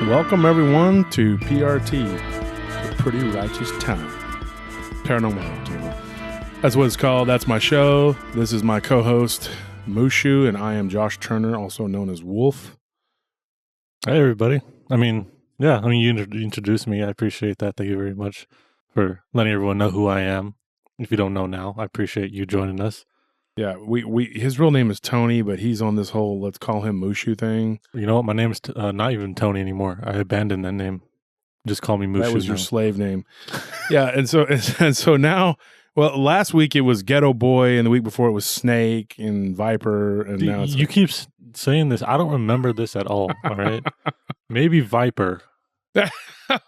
Welcome everyone to PRT, the Pretty Righteous Time, Paranormal Round Table. That's what it's called. That's my show. This is my co-host, Mushu, and I am Josh Turner, also known as Wolf. Hey, everybody. You introduced me. I appreciate that. Thank you very much for letting everyone know who I am. If you don't know now, I appreciate you joining us. Yeah, his real name is Tony, but he's on this whole let's call him Mushu thing. You know what? My name is not even Tony anymore. I abandoned that name. Just call me Mushu. That was your slave name. Yeah, and so now, well, last week it was Ghetto Boy, and the week before it was Snake and Viper, and now it's you keep saying this. I don't remember this at all. All right, maybe Viper.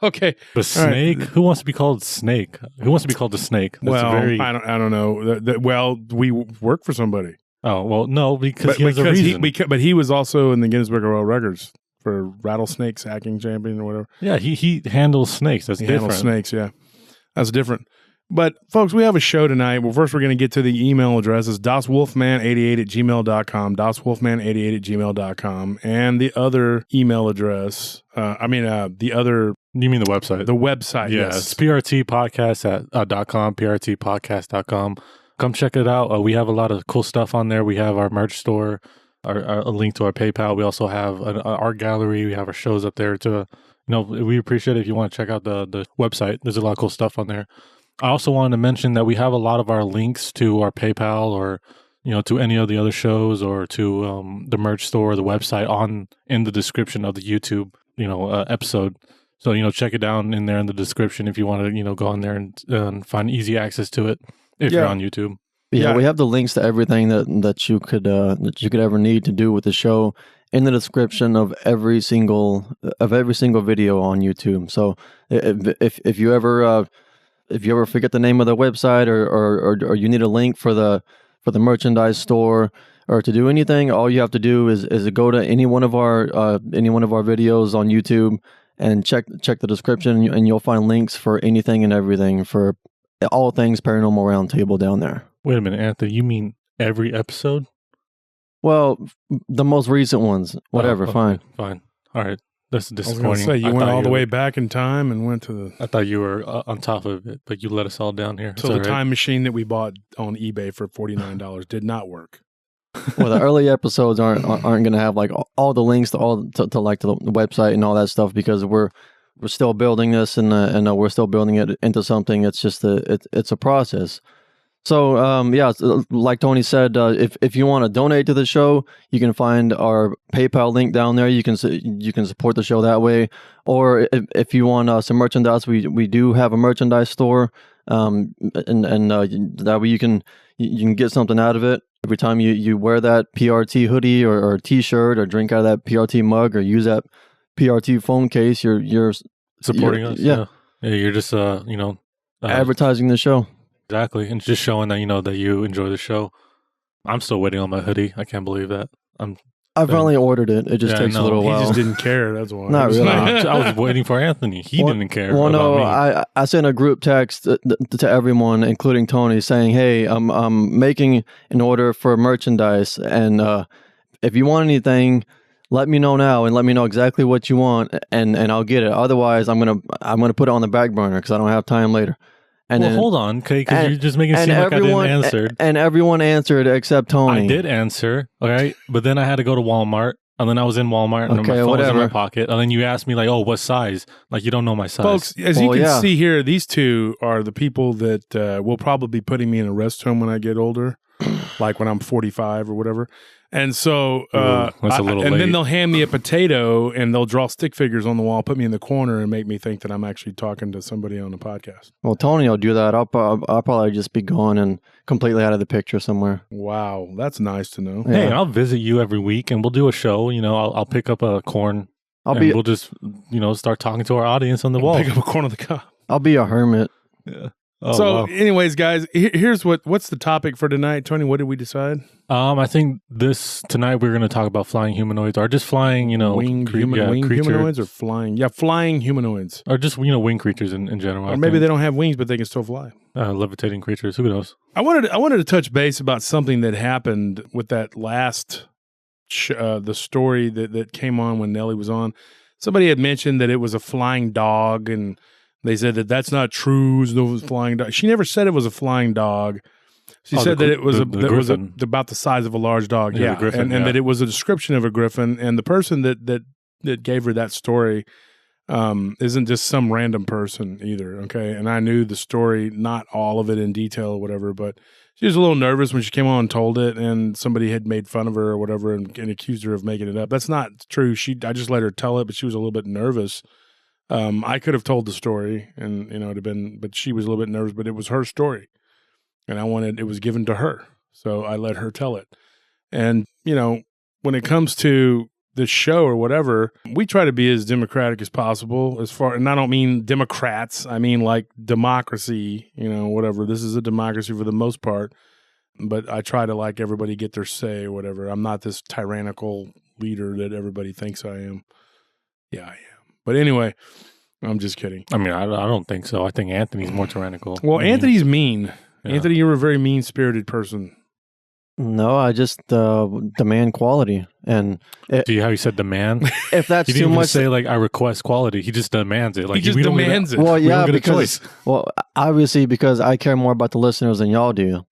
Okay, but Snake. Right. Who wants to be called Snake? Who wants to be called the Snake? That's I don't know. Well, we work for somebody. Oh well, no, because he has a reason. But he was also in the Guinness Book of World Records for rattlesnake sacking champion or whatever. Yeah, he handles snakes. That's different. Handles snakes. Yeah, that's different. But, folks, we have a show tonight. Well, first we're going to get to the email addresses, daswolfman88@gmail.com, daswolfman88@gmail.com, and the other email address, the other... You mean the website? The website, yeah, yes. It's prtpodcast.com, prtpodcast.com. Come check it out. We have a lot of cool stuff on there. We have our merch store, a link to our PayPal. We also have an art gallery. We have our shows up there. We appreciate it if you want to check out the website. There's a lot of cool stuff on there. I also wanted to mention that we have a lot of our links to our PayPal or, to any of the other shows or to the merch store or the website in the description of the YouTube, episode. So, check it down in there in the description if you want to, go on there and find easy access to it if you're on YouTube. Yeah, we have the links to everything that you could ever need to do with the show in the description of every single video on YouTube. So if you ever forget the name of the website or you need a link for the merchandise store or to do anything, all you have to do is go to any one of our videos on YouTube and check the description, and you'll find links for anything and everything for all things Paranormal Round Table down there. Wait a minute, Anthony. You mean every episode? Well, the most recent ones. Whatever. Okay, fine. All right. That's disappointing. I was going to say, you went all the way back in time and went to the... I thought you were on top of it, but you let us all down here. So the time machine that we bought on eBay for $49 did not work. Well, the early episodes aren't going to have like all the links to the website and all that stuff because we're still building this and we're still building it into something. It's just it's a process. So, like Tony said, if you want to donate to the show, you can find our PayPal link down there. You can support the show that way. Or if you want some merchandise, we do have a merchandise store, and that way you can get something out of it. Every time you wear that PRT hoodie or T-shirt or drink out of that PRT mug or use that PRT phone case, you're supporting us. Yeah, you're just advertising the show. Exactly, and just showing that that you enjoy the show. I'm still waiting on my hoodie. I can't believe that. I finally ordered it. It just takes a little while. He just didn't care. That's why. Not really. I was waiting for Anthony. He didn't care. Well, no, me. I sent a group text to everyone, including Tony, saying, "Hey, I'm making an order for merchandise, and if you want anything, let me know now, and let me know exactly what you want, and I'll get it. Otherwise, I'm gonna put it on the back burner because I don't have time later." And then, hold on, okay? Because you're just making it seem like I didn't answer. And everyone answered except Tony. I did answer, all right? But then I had to go to Walmart, and then I was in Walmart, and my phone was in my pocket, and then you asked me, like, oh, what size? Like, you don't know my size. Folks, as you can see here, these two are the people that will probably be putting me in a rest home when I get older, like when I'm 45 or whatever. And so, that's a little late. Then they'll hand me a potato and they'll draw stick figures on the wall, put me in the corner, and make me think that I'm actually talking to somebody on a podcast. Well, Tony will do that. I'll probably just be gone and completely out of the picture somewhere. Wow, that's nice to know. Yeah. Hey, I'll visit you every week, and we'll do a show. I'll pick up a corn. We'll just start talking to our audience on the wall. Pick up a corn on the cob. I'll be a hermit. Yeah. Anyways, guys, here's what's the topic for tonight, Tony? What did we decide? I think tonight we're going to talk about flying humanoids, or just flying, winged humanoids, or flying humanoids, or just winged creatures in general. Or maybe they don't have wings, but they can still fly. Levitating creatures. Who knows? I wanted to touch base about something that happened with that last the story that came on when Nelly was on. somebody had mentioned that it was a flying dog, and they said that that's not true. It was a flying dog. She never said it was a flying dog. She said that it was about the size of a large dog. Yeah, griffin, and that it was a description of a griffin. And the person that gave her that story isn't just some random person either. Okay, and I knew the story, not all of it in detail or whatever, but she was a little nervous when she came on and told it, and somebody had made fun of her or whatever and accused her of making it up. That's not true. I just let her tell it, but she was a little bit nervous. I could have told the story, and it'd have been, but she was a little bit nervous. But it was her story. And it was given to her. So I let her tell it. And, when it comes to this show or whatever, we try to be as democratic as possible and I don't mean Democrats. I mean like democracy, whatever. This is a democracy for the most part. But I try to like everybody get their say or whatever. I'm not this tyrannical leader that everybody thinks I am. Yeah, I am. But anyway, I'm just kidding. I mean, I don't think so. I think Anthony's more tyrannical. Well, Anthony's mean. Yeah. Anthony, you're a very mean-spirited person. No, I just demand quality. And see how you said demand? If that's too much, even say like I request quality. He just demands it. Like he just demands it. Well, yeah, because obviously because I care more about the listeners than y'all do.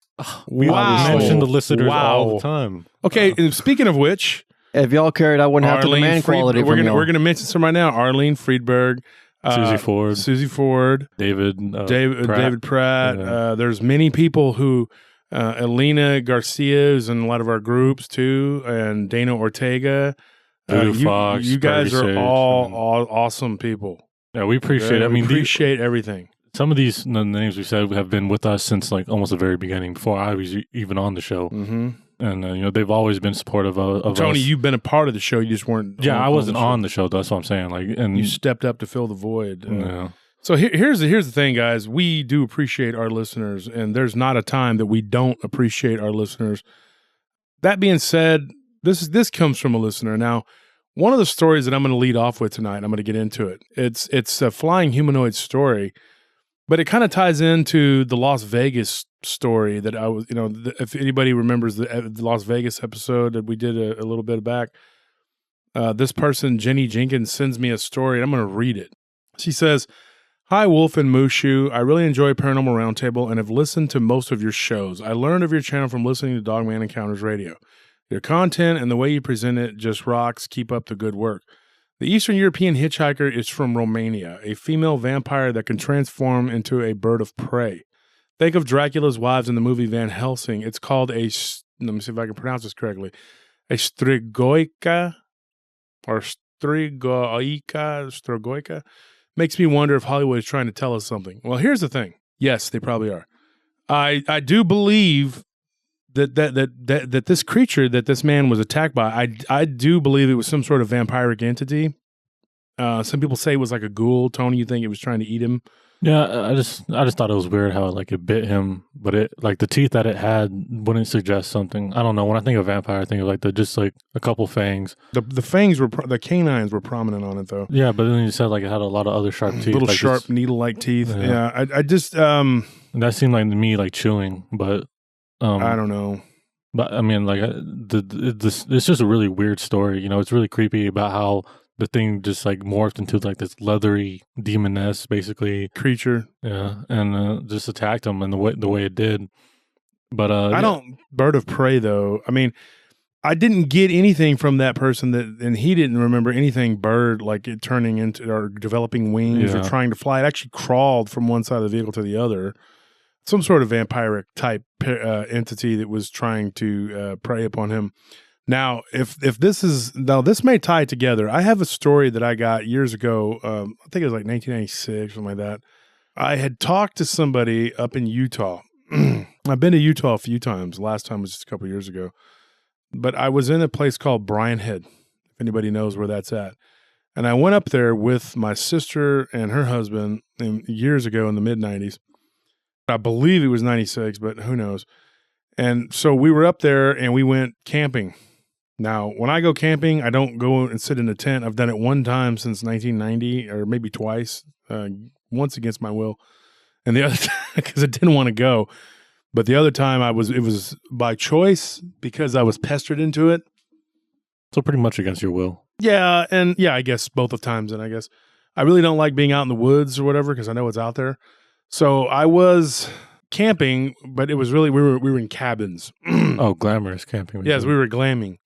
We mention the listeners all the time. Okay, speaking of which, if y'all cared, I wouldn't have to demand quality. We're gonna mention some right now. Arlene Friedberg. Susie Ford, David Pratt. Yeah. There's many people who, Elena Garcia is in a lot of our groups too, and Dana Ortega. Fox, you guys are all awesome people. Yeah, we appreciate it. I mean, appreciate everything. Some of these names we said have been with us since like almost the very beginning, before I was even on the show. Mm-hmm. And they've always been supportive of Tony, us. you've been a part of the show. You just weren't. Yeah, I wasn't on the show. That's what I'm saying. Like, and you stepped up to fill the void. Yeah. So here's the thing, guys. We do appreciate our listeners, and there's not a time that we don't appreciate our listeners. That being said, this comes from a listener. Now, one of the stories that I'm going to lead off with tonight, I'm going to get into it. It's a flying humanoid story. But it kind of ties into the Las Vegas story that I was, if anybody remembers the Las Vegas episode that we did a little bit back, this person, Jenny Jenkins, sends me a story, and I'm going to read it. She says, "Hi, Wolf and Mushu. I really enjoy Paranormal Round Table and have listened to most of your shows. I learned of your channel from listening to Dogman Encounters Radio. Your content and the way you present it just rocks. Keep up the good work. The Eastern European hitchhiker is from Romania, a female vampire that can transform into a bird of prey. Think of Dracula's wives in the movie Van Helsing. It's called let me see if I can pronounce this correctly, a strigoica or strigoica. Makes me wonder if Hollywood is trying to tell us something. Well, here's the thing. Yes, they probably are. I do believe that this creature that this man was attacked by, I do believe it was some sort of vampiric entity. Some people say it was like a ghoul. Tony, you think it was trying to eat him? Yeah, I just thought it was weird how like it bit him, but it like the teeth that it had wouldn't suggest something. I don't know. When I think of vampire, I think of like just like a couple fangs. The fangs the canines were prominent on it though. Yeah, but then you said like it had a lot of other sharp teeth, little sharp needle-like teeth. Yeah, I just that seemed like to me like chewing, but. I don't know. But I mean, like, it's just a really weird story. It's really creepy about how the thing just like morphed into like this leathery demoness, basically creature. Yeah, and just attacked him in the way it did. But I don't bird of prey though. I mean, I didn't get anything from that person and he didn't remember anything bird like it turning into or developing wings or trying to fly. It actually crawled from one side of the vehicle to the other. Some sort of vampiric type entity that was trying to prey upon him. Now, if this may tie together. I have a story that I got years ago. I think it was like 1996, something like that. I had talked to somebody up in Utah. I've been to Utah a few times. Last time was just a couple of years ago. But I was in a place called Bryan Head, if anybody knows where that's at. And I went up there with my sister and her husband years ago in the mid-90s. I believe it was 96, but who knows. And so we were up there and we went camping. Now, when I go camping, I don't go and sit in a tent. I've done it one time since 1990 or maybe twice, once against my will. And the other time, because I didn't want to go. But the other time it was by choice because I was pestered into it. So pretty much against your will. Yeah, and I guess both of times. And I guess I really don't like being out in the woods or whatever because I know it's out there. So I was camping, but it was really we were in cabins. Oh, glamorous camping. Yes, we were glamping,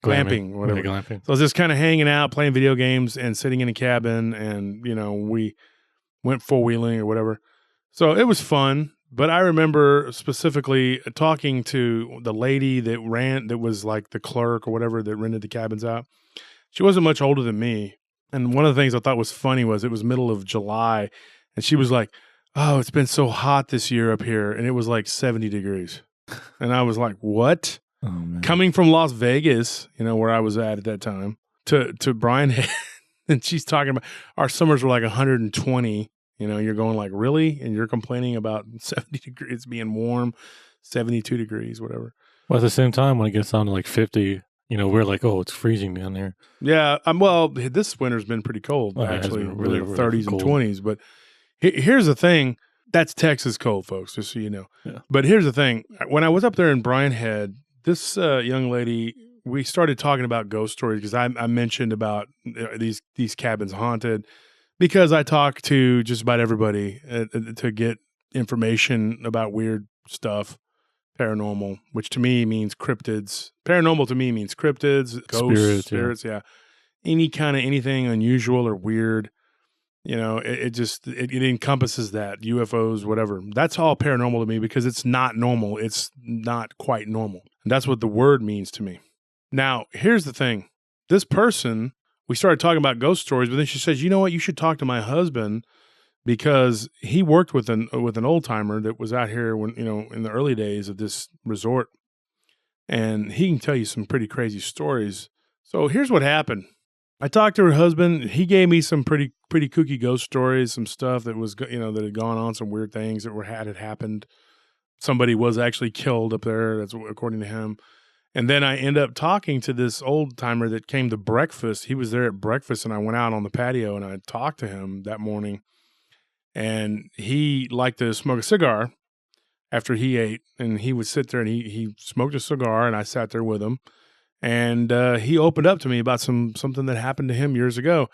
whatever. Okay, glamping. So I was just kind of hanging out, playing video games, and sitting in a cabin, and we went 4-wheeling or whatever. So it was fun. But I remember specifically talking to the lady that was like the clerk or whatever that rented the cabins out. She wasn't much older than me. And one of the things I thought was funny was it was middle of July, and she was like, "Oh, it's been so hot this year up here." And it was like 70 degrees. And I was like, "What?" Oh, man. Coming from Las Vegas, where I was at that time, to Brian Head, and she's talking about our summers were like 120. You're going like, really? And you're complaining about 70 degrees being warm, 72 degrees, whatever. Well, at the same time, when it gets down to like 50, we're like, oh, it's freezing down there. Yeah. Well, this winter's been pretty cold, actually, really 30s and 20s. But here's the thing. That's Texas cold, folks, just so you know. Yeah. But here's the thing. When I was up there in Brian Head, this young lady, we started talking about ghost stories because I mentioned about these cabins haunted. Because I talk to just about everybody to get information about weird stuff, paranormal, which to me means cryptids. Paranormal to me means cryptids, ghosts, spirits, yeah. Any kind of anything unusual or weird, it encompasses that, UFOs, whatever. That's all paranormal to me because it's not normal. It's not quite normal. And that's what the word means to me. Now, here's the thing. This person... We started talking about ghost stories, but then she says, "You know what? You should talk to my husband because he worked with an old timer that was out here when in the early days of this resort, and he can tell you some pretty crazy stories." So here's what happened. I talked to her husband. He gave me some pretty kooky ghost stories, some stuff that was that had gone on, some weird things that had happened. Somebody was actually killed up there. That's according to him. And then I end up talking to this old timer that came to breakfast. He was there at breakfast, and I went out on the patio and I talked to him that morning. And he liked to smoke a cigar after he ate, and he would sit there and he smoked a cigar, and I sat there with him. And he opened up to me about something that happened to him years ago.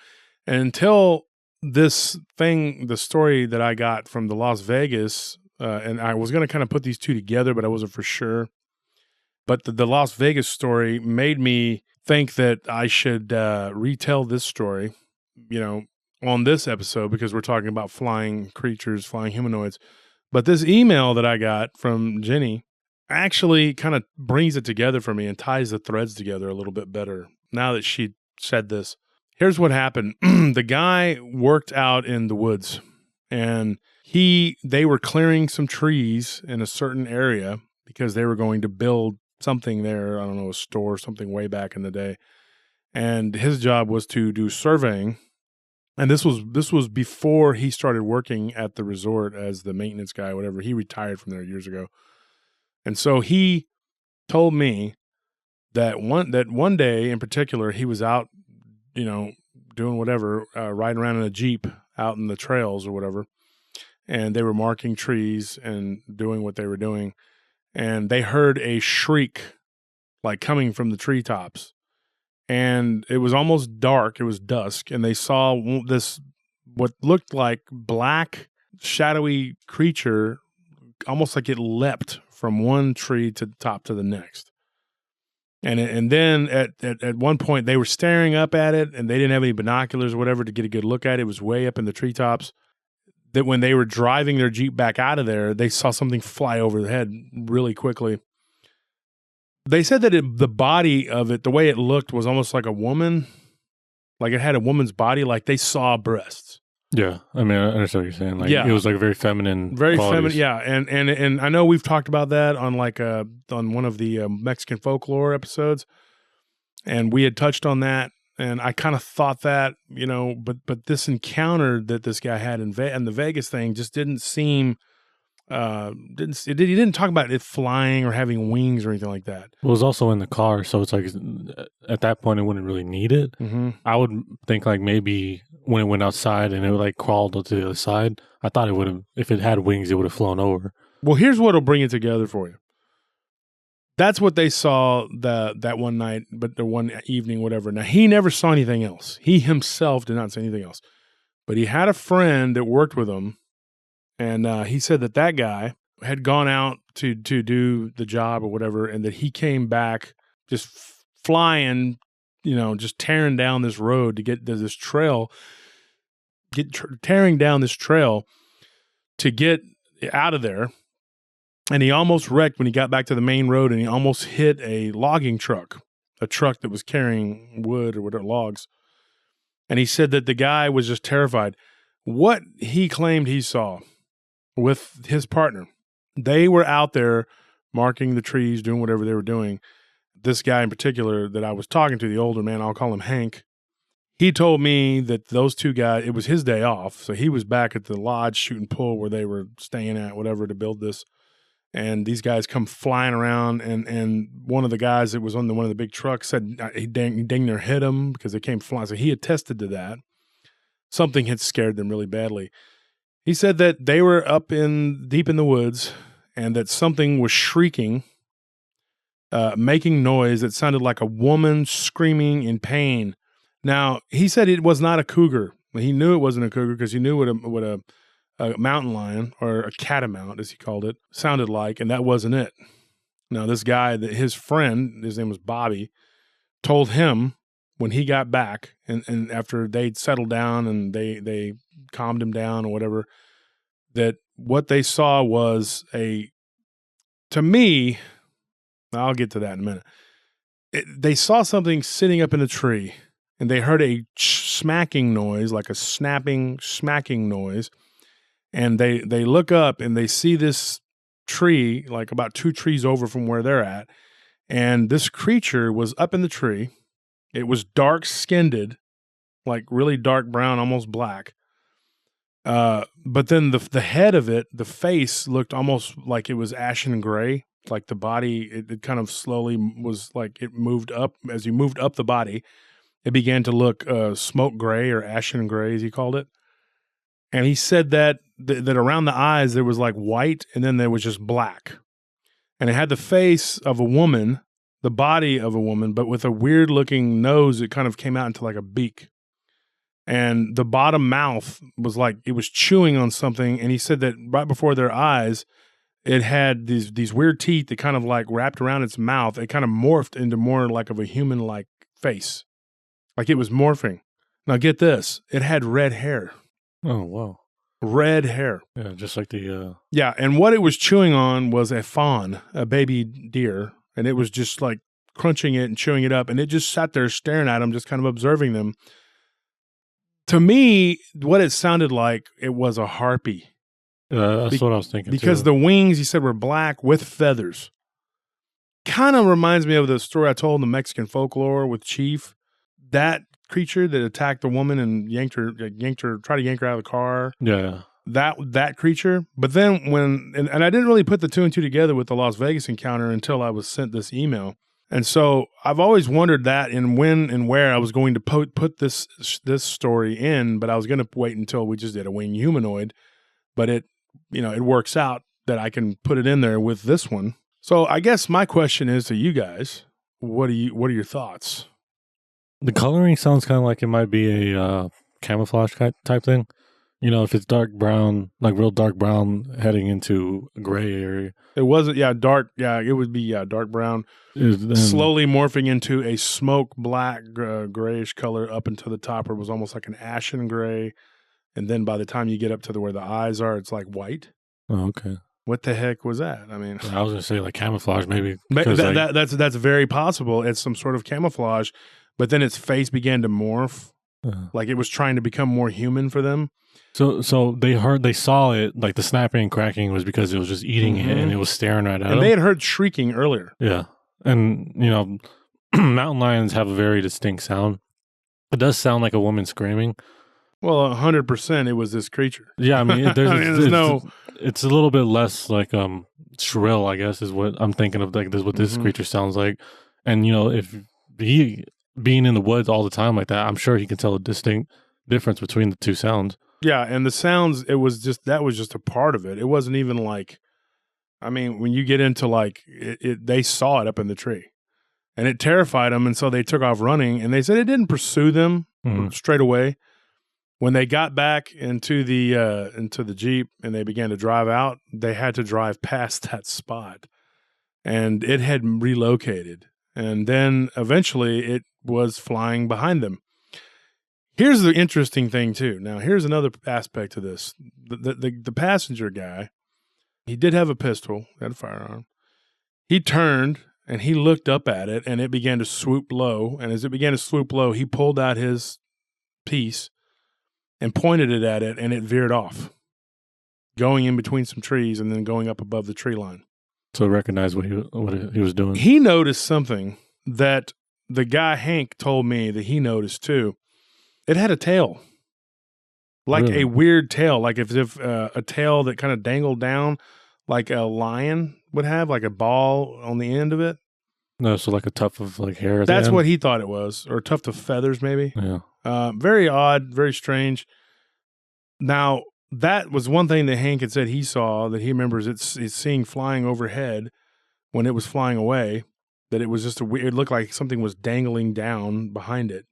And until this thing, the story that I got from the Las Vegas, and I was going to kind of put these two together, but I wasn't for sure. But the Las Vegas story made me think that I should retell this story, on this episode because we're talking about flying creatures, flying humanoids. But this email that I got from Jenny actually kind of brings it together for me and ties the threads together a little bit better now that she said this. Here's what happened. The guy worked out in the woods, and they were clearing some trees in a certain area because they were going to build something there, I don't know, a store, something way back in the day. And his job was to do surveying. And this was before he started working at the resort as the maintenance guy, whatever. He retired from there years ago. And so he told me that one day in particular, he was out, doing whatever, riding around in a Jeep out in the trails or whatever. And they were marking trees and doing what they were doing. And they heard a shriek like coming from the treetops. And it was almost dark. It was dusk. And they saw this, what looked like black, shadowy creature, almost like it leapt from one tree to the top to the next. And then at one point, they were staring up at it, and they didn't have any binoculars or whatever to get a good look at it. It was way up in the treetops. That when they were driving their Jeep back out of there, they saw something fly over the head really quickly. They said that the body of it, the way it looked, was almost like a woman. Like it had a woman's body, like they saw breasts. Yeah, I mean, I understand what you're saying. Like, yeah. It was like very feminine. Very qualities. feminine, yeah. And I know we've talked about that on on one of the Mexican folklore episodes, and we had touched on that. And I kind of thought that, but this encounter that this guy had in the Vegas thing just didn't seem, he didn't talk about it flying or having wings or anything like that. Well, it was also in the car, so it's like at that point it wouldn't really need it. Mm-hmm. I would think like maybe when it went outside and it like crawled to the other side, I thought it would have, if it had wings, it would have flown over. Well, here's what'll bring it together for you. That's what they saw that one night, but the one evening, whatever. Now, he never saw anything else. He himself did not see anything else. But he had a friend that worked with him, and he said that guy had gone out to do the job or whatever, and that he came back just flying, just tearing down this road to get to this trail, tearing down this trail to get out of there. And he almost wrecked when he got back to the main road, and he almost hit a logging truck, a truck that was carrying wood or whatever, logs. And he said that the guy was just terrified. What he claimed he saw with his partner, they were out there marking the trees, doing whatever they were doing. This guy in particular that I was talking to, the older man, I'll call him Hank, he told me that those two guys, it was his day off, so he was back at the lodge shooting pool where they were staying at, whatever, to build this. And these guys come flying around, and one of the guys that was on one of the big trucks said he dang near hit him because they came flying. So he attested to that. Something had scared them really badly. He said that they were deep in the woods, and that something was shrieking, making noise that sounded like a woman screaming in pain. Now, he said it was not a cougar. He knew it wasn't a cougar because he knew what a mountain lion, or a catamount, as he called it, sounded like, and that wasn't it. Now, this guy, his friend, his name was Bobby, told him when he got back, and after they'd settled down and they calmed him down or whatever, that what they saw was to me, I'll get to that in a minute, they saw something sitting up in a tree, and they heard a smacking noise, like a snapping, smacking noise. And they look up and they see this tree, like about 2 trees over from where they're at. And this creature was up in the tree. It was dark-skinned, like really dark brown, almost black. But then the head of it, the face, looked almost like it was ashen gray. Like the body, it kind of slowly was like it moved up. As you moved up the body, it began to look smoke gray or ashen gray, as he called it. And he said that around the eyes there was like white, and then there was just black. And it had the face of a woman, the body of a woman, but with a weird looking nose that kind of came out into like a beak. And the bottom mouth was like it was chewing on something. And he said that right before their eyes, it had these weird teeth that kind of like wrapped around its mouth. It kind of morphed into more like of a human-like face. Like it was morphing. Now get this. It had red hair. Oh, wow. Red hair. Yeah, just like the... Yeah, and what it was chewing on was a fawn, a baby deer, and it was just like crunching it and chewing it up, and it just sat there staring at them, just kind of observing them. To me, what it sounded like, it was a harpy. That's what I was thinking, because too. The wings, he said, were black with feathers. Kind of reminds me of the story I told in the Mexican folklore with Chief. That creature that attacked the woman and tried to yank her out of the car. Yeah. That creature. But then and I didn't really put the 2 and 2 together with the Las Vegas encounter until I was sent this email. And so I've always wondered that and when and where I was going to put this story in, but I was going to wait until we just did a winged humanoid. But it works out that I can put it in there with this one. So I guess my question is to you guys, what are your thoughts? The coloring sounds kind of like it might be a camouflage type thing. If it's dark brown, like real dark brown heading into a gray area. It wasn't, dark. Yeah, it would be, dark brown. Slowly morphing into a smoke black, grayish color up into the top where it was almost like an ashen gray. And then by the time you get up to where the eyes are, it's like white. Oh, okay. What the heck was that? I mean, I was going to say like camouflage maybe. That's very possible. It's some sort of camouflage. But then its face began to morph, like it was trying to become more human for them. So they saw it, like the snapping and cracking was because it was just eating it and it was staring right at them. And they had heard shrieking earlier. Yeah. And, mountain lions have a very distinct sound. It does sound like a woman screaming. Well, 100% it was this creature. Yeah, I mean, it's a little bit less like shrill, I guess, is what I'm thinking of, like this what this creature sounds like. And, if he... being in the woods all the time like that, I'm sure he can tell a distinct difference between the 2 sounds. Yeah, and the sounds, that was just a part of it. It wasn't even like, I mean, when you get into like they saw it up in the tree, and it terrified them, and so they took off running. And they said it didn't pursue them straight away. When they got back into the Jeep and they began to drive out, they had to drive past that spot, and it had relocated. And then eventually it was flying behind them. Here's the interesting thing too. Now, here's another aspect to this. The passenger guy, he did have a pistol, had a firearm. He turned and he looked up at it, and it began to swoop low. And as it began to swoop low, he pulled out his piece and pointed it at it, and it veered off, going in between some trees and then going up above the tree line. So recognize what he was doing. He noticed something that the guy Hank told me that he noticed too. It had a tail, like Really? a weird tail, like if a tail that kind of dangled down, like a lion would have, like a ball on the end of it. No, so like a tuft of like hair. At That's the end? what he thought it was, or a tuft of feathers, maybe. Yeah. Very odd, very strange. Now, that was one thing that Hank had said he saw, that he remembers it's seeing flying overhead when it was flying away, that it was just it looked like something was dangling down behind it.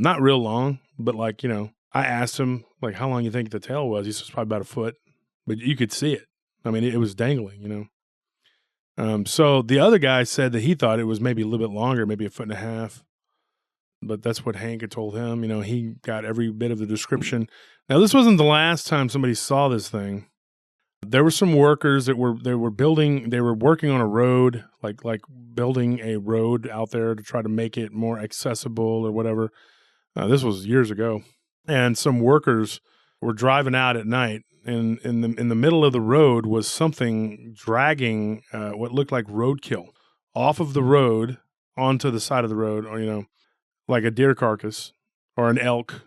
Not real long, but like, I asked him, like, how long you think the tail was? He says probably about a foot, but you could see it. I mean, it was dangling, So the other guy said that he thought it was maybe a little bit longer, maybe a foot and a half. But that's what Hank had told him. He got every bit of the description. Now, this wasn't the last time somebody saw this thing. There were some workers that were working on a road, like building a road out there to try to make it more accessible or whatever. This was years ago. And some workers were driving out at night, and in the middle of the road was something dragging what looked like roadkill off of the road onto the side of the road, or, like a deer carcass or an elk,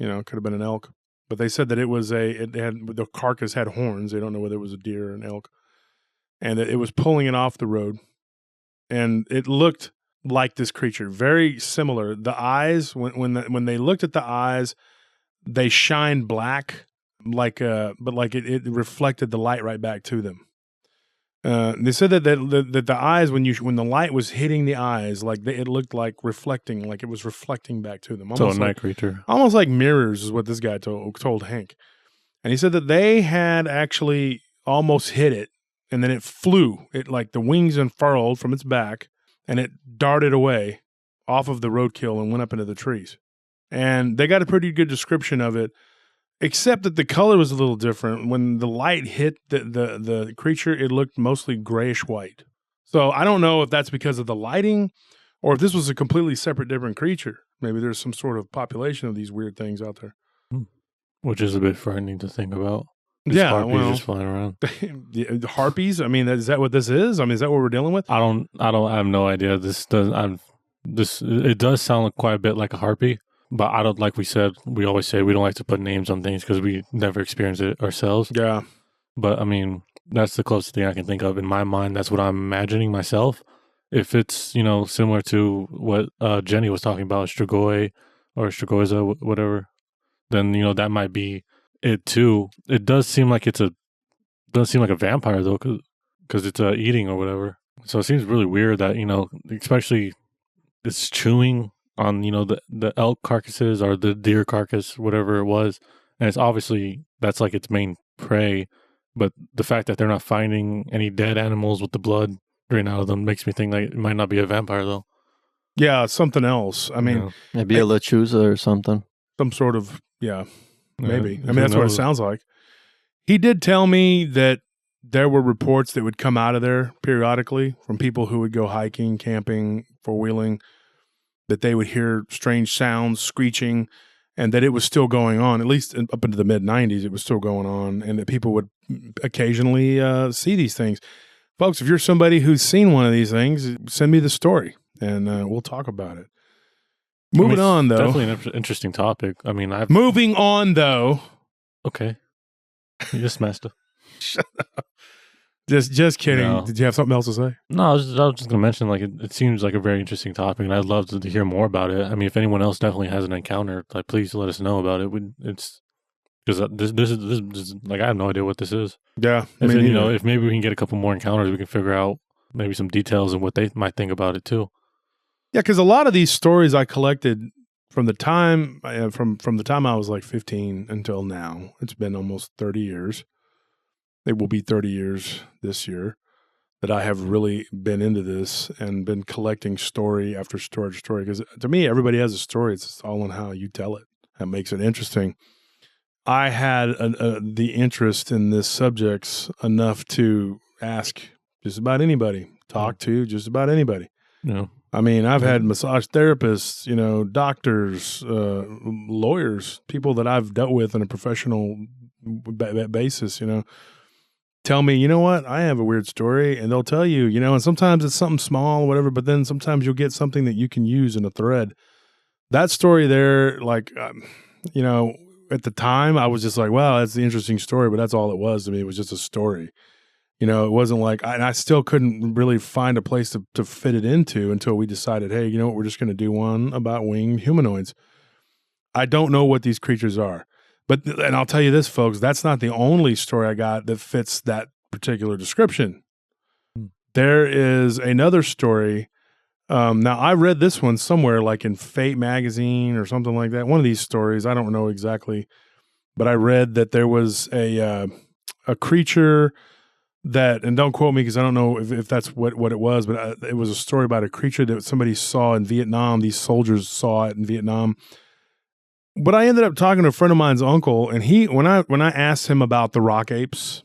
could have been an elk. But they said that the carcass had horns. They don't know whether it was a deer or an elk. And that it was pulling it off the road. And it looked like this creature, very similar. The eyes, when they looked at the eyes, they shined black, but it reflected the light right back to them. They said that the eyes, when the light was hitting the eyes, it looked like reflecting, like it was reflecting back to them. So a night creature, almost like mirrors, is what this guy told Hank. And he said that they had actually almost hit it, and then it flew. It, like, the wings unfurled from its back, and it darted away off of the roadkill and went up into the trees. And they got a pretty good description of it. Except that the color was a little different. When the light hit the creature, it looked mostly grayish white. So I don't know if that's because of the lighting or if this was a completely separate, different creature. Maybe there's some sort of population of these weird things out there. Which is a bit frightening to think about. Harpies just flying around. Harpies? I mean, is that what this is? I mean, is that what we're dealing with? I have no idea. It does sound quite a bit like a harpy. But I don't, like we always say, we don't like to put names on things because we never experience it ourselves. Yeah. But I mean, that's the closest thing I can think of in my mind. That's what I'm imagining myself. If it's, similar to what Jenny was talking about, Strigoi or Strigoiza, whatever, then, that might be it too. It does seem like a vampire though, because it's eating or whatever. So it seems really weird that, especially it's chewing on, the elk carcasses or the deer carcass, whatever it was. And it's obviously, that's like its main prey. But the fact that they're not finding any dead animals with the blood drained out of them makes me think like it might not be a vampire though. Yeah, something else. I mean, maybe a lechuza or something. Some sort of, maybe. I mean, that's what it sounds like. He did tell me that there were reports that would come out of there periodically from people who would go hiking, camping, four-wheeling, that they would hear strange sounds, screeching, and that it was still going on, at least up into the mid-90s, it was still going on, and that people would occasionally see these things. Folks, if you're somebody who's seen one of these things, send me the story, and we'll talk about it. Moving on, though. Definitely an interesting topic. I mean, Moving on, though. Okay. You just messed up. Shut up. Just kidding. No. Did you have something else to say? No, I was just going to mention, like, it seems like a very interesting topic, and I'd love to hear more about it. I mean, if anyone else definitely has an encounter, like, please let us know about it. Because this is like, I have no idea what this is. Yeah. If if maybe we can get a couple more encounters, we can figure out maybe some details and what they might think about it too. Yeah, because a lot of these stories I collected from the time from the time I was like 15 until now. It's been almost 30 years. It will be 30 years this year that I have really been into this and been collecting story after story after story. Because to me, everybody has a story. It's all on how you tell it. That makes it interesting. I had the interest in this subjects enough to ask just about anybody, talk to just about anybody. Yeah. I mean, I've had massage therapists, doctors, lawyers, people that I've dealt with on a professional basis, tell me, you know what, I have a weird story, and they'll tell you, and sometimes it's something small, whatever, but then sometimes you'll get something that you can use in a thread. That story there, like, at the time, I was just like, wow, that's the interesting story, but that's all it was to me. It was just a story. It wasn't like, I still couldn't really find a place to fit it into until we decided, hey, you know what, we're just going to do one about winged humanoids. I don't know what these creatures are, and I'll tell you this, folks, that's not the only story I got that fits that particular description. There is another story. Now, I read this one somewhere like in Fate magazine or something like that. One of these stories, I don't know exactly, but I read that there was a creature that, and don't quote me because I don't know if that's what it was, but it was a story about a creature that somebody saw in Vietnam. These soldiers saw it in Vietnam. But I ended up talking to a friend of mine's uncle, and when I asked him about the rock apes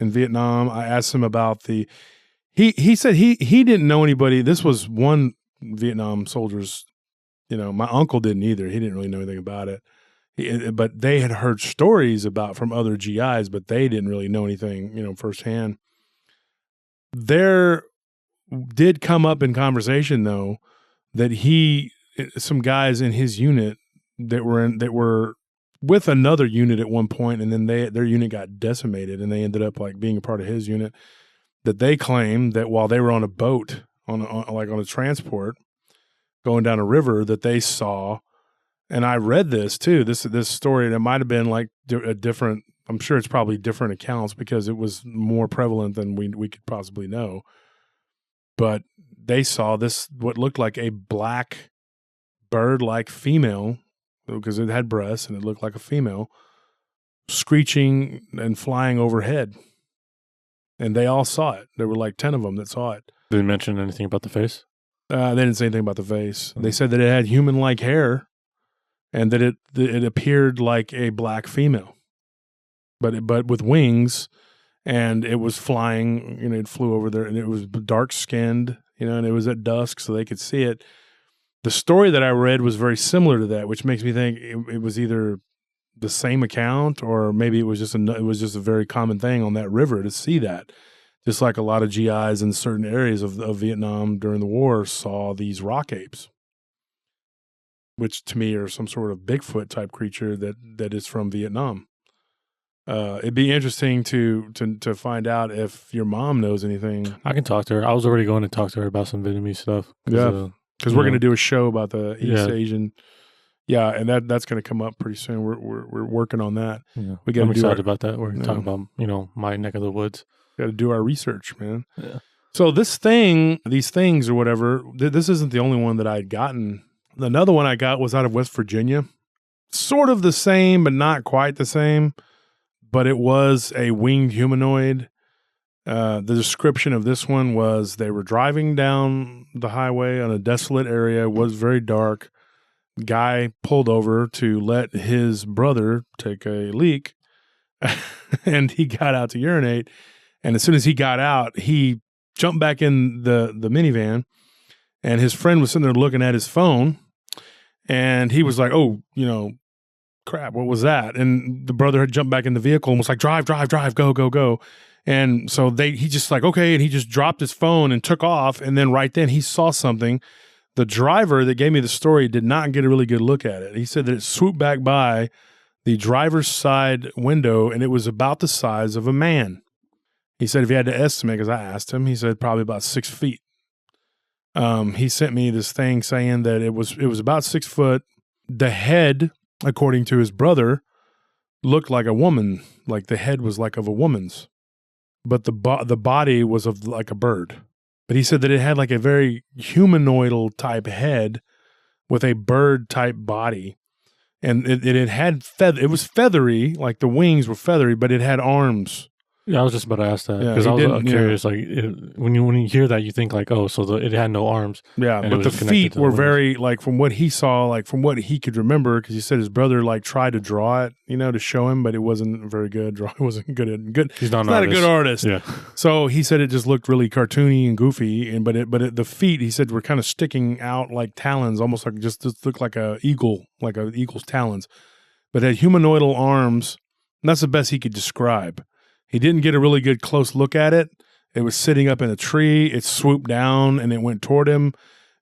in Vietnam, I asked him about he said he didn't know anybody. This was one Vietnam soldier's, my uncle didn't either. He didn't really know anything about it. But they had heard stories from other GIs, but they didn't really know anything, firsthand. There did come up in conversation though that some guys in his unit that were with another unit at one point, and then their unit got decimated, and they ended up like being a part of his unit. That they claimed that while they were on a boat on a transport going down a river, that they saw. And I read this too. This story that might have been like a different. I'm sure it's probably different accounts because it was more prevalent than we could possibly know. But they saw what looked like a black bird-like female, because it had breasts and it looked like a female, screeching and flying overhead. And they all saw it. There were like 10 of them that saw it. Did they mention anything about the face? They didn't say anything about the face. Mm-hmm. They said that it had human-like hair. And that it appeared like a black female, but with wings, and it was flying. It flew over there, and it was dark skinned. And it was at dusk, so they could see it. The story that I read was very similar to that, which makes me think it was either the same account, or maybe it was just a very common thing on that river to see that. Just like a lot of GIs in certain areas of Vietnam during the war saw these rock apes, which to me are some sort of Bigfoot type creature that is from Vietnam. It'd be interesting to find out if your mom knows anything. I can talk to her. I was already going to talk to her about some Vietnamese stuff. Yeah, because we're going to do a show about the East Asian. Yeah, and that's going to come up pretty soon. We're working on that. Yeah. I'm excited about that. We're talking about my neck of the woods. Got to do our research, man. Yeah. So these things or whatever. This isn't the only one that I had gotten. Another one I got was out of West Virginia. Sort of the same, but not quite the same. But it was a winged humanoid. The description of this one was they were driving down the highway on a desolate area. It was very dark. Guy pulled over to let his brother take a leak. And he got out to urinate. And as soon as he got out, he jumped back in the minivan. And his friend was sitting there looking at his phone, and he was like, oh, crap, what was that? And the brother had jumped back in the vehicle and was like, drive, go. And so he just like, okay. And he just dropped his phone and took off. And then right then he saw something. The driver that gave me the story did not get a really good look at it. He said that it swooped back by the driver's side window, and it was about the size of a man. He said if he had to estimate, because I asked him, he said probably about 6 feet. He sent me this thing saying that it was about 6 foot. The head, according to his brother, looked like a woman, like the head was like of a woman's, but the body was of like a bird. But he said that it had like a very humanoidal type head with a bird type body. And it had it was feathery, like the wings were feathery, but it had arms. Yeah, I was just about to ask that Yeah, because he I was didn't- curious. Like when you hear that, you think like, oh, so it had no arms. Yeah, And it but was the just connected feet to the were wings. very, like from what he saw, like from what he could remember, because he said his brother like tried to draw it, to show him, but it wasn't very good. Drawing wasn't good. He's not, Not a good artist. Yeah, So he said it just looked really cartoony and goofy, the feet, he said, were kind of sticking out like talons, almost like just looked like a eagle, like an eagle's talons, but had humanoidal arms. And that's the best he could describe. He didn't get a really good close look at it. It was sitting up in a tree. It swooped down and it went toward him.